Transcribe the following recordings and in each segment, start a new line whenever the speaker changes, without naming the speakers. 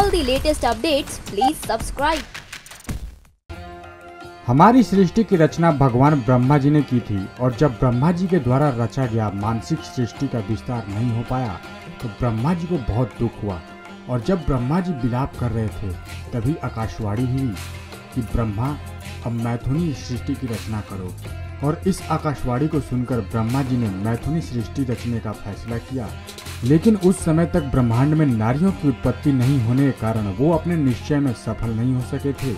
all the latest updates, please subscribe.
हमारी सृष्टि की रचना भगवान ब्रह्मा जी ने की थी और जब ब्रह्मा जी के द्वारा रचा गया मानसिक सृष्टि का विस्तार नहीं हो पाया तो ब्रह्मा जी को बहुत दुख हुआ। और जब ब्रह्मा जी विलाप कर रहे थे तभी आकाशवाणी हुई कि ब्रह्मा अब मैथुनी सृष्टि की रचना करो। और इस आकाशवाणी को सुनकर ब्रह्मा जी ने मैथुनी सृष्टि रचने का फैसला किया। लेकिन उस समय तक ब्रह्मांड में नारियों की उत्पत्ति नहीं होने के कारण वो अपने निश्चय में सफल नहीं हो सके थे।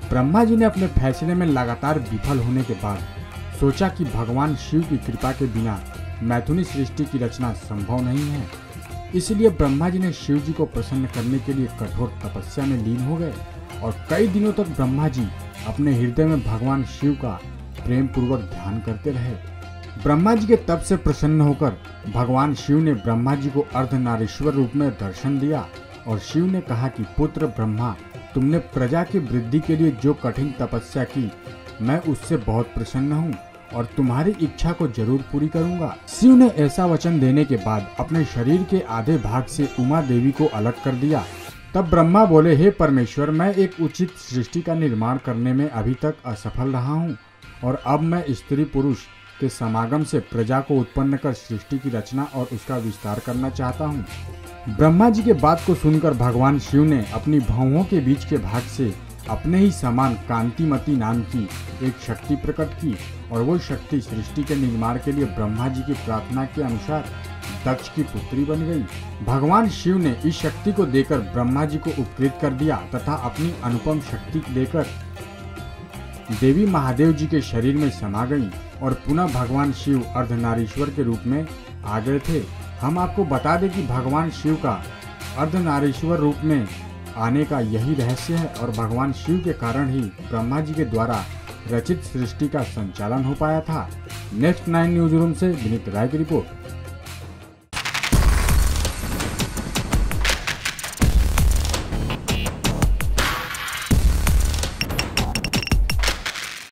ब्रह्मा जी ने अपने फैसले में लगातार विफल होने के बाद सोचा कि भगवान शिव की कृपा के बिना मैथुनी सृष्टि की रचना संभव नहीं है। इसलिए ब्रह्मा जी ने शिव जी को प्रसन्न करने के लिए कठोर तपस्या में लीन हो गए और कई दिनों तक ब्रह्मा जी अपने हृदय में भगवान शिव का प्रेम पूर्वक ध्यान करते रहे। ब्रह्मा जी के तप से प्रसन्न होकर भगवान शिव ने ब्रह्मा जी को अर्धनारीश्वर रूप में दर्शन दिया और शिव ने कहा कि पुत्र ब्रह्मा, तुमने प्रजा की वृद्धि के लिए जो कठिन तपस्या की, मैं उससे बहुत प्रसन्न हूँ और तुम्हारी इच्छा को जरूर पूरी करूंगा। शिव ने ऐसा वचन देने के बाद अपने शरीर के आधे भाग से उमा देवी को अलग कर दिया। तब ब्रह्मा बोले, हे परमेश्वर, मैं एक उचित सृष्टि का निर्माण करने में अभी तक असफल रहा हूँ और अब मैं स्त्री पुरुष के समागम से प्रजा को उत्पन्न कर सृष्टि की रचना और उसका विस्तार करना चाहता हूँ। ब्रह्मा जी के बात को सुनकर भगवान शिव ने अपनी भौहों के बीच के भाग से अपने ही समान कांतिमती नाम की एक शक्ति प्रकट की और वो शक्ति सृष्टि के निर्माण के लिए ब्रह्मा जी की प्रार्थना के अनुसार दक्ष की पुत्री बन गई। भगवान शिव ने इस शक्ति को देकर ब्रह्मा जी को उपकृत कर दिया तथा अपनी अनुपम शक्ति देकर देवी महादेव जी के शरीर में समा गईं और पुनः भगवान शिव अर्धनारीश्वर के रूप में आ गए थे। हम आपको बता दें कि भगवान शिव का अर्धनारीश्वर रूप में आने का यही रहस्य है और भगवान शिव के कारण ही ब्रह्मा जी के द्वारा रचित सृष्टि का संचालन हो पाया था। नेक्स्ट 9 न्यूज रूम से विनीत राय की रिपोर्ट।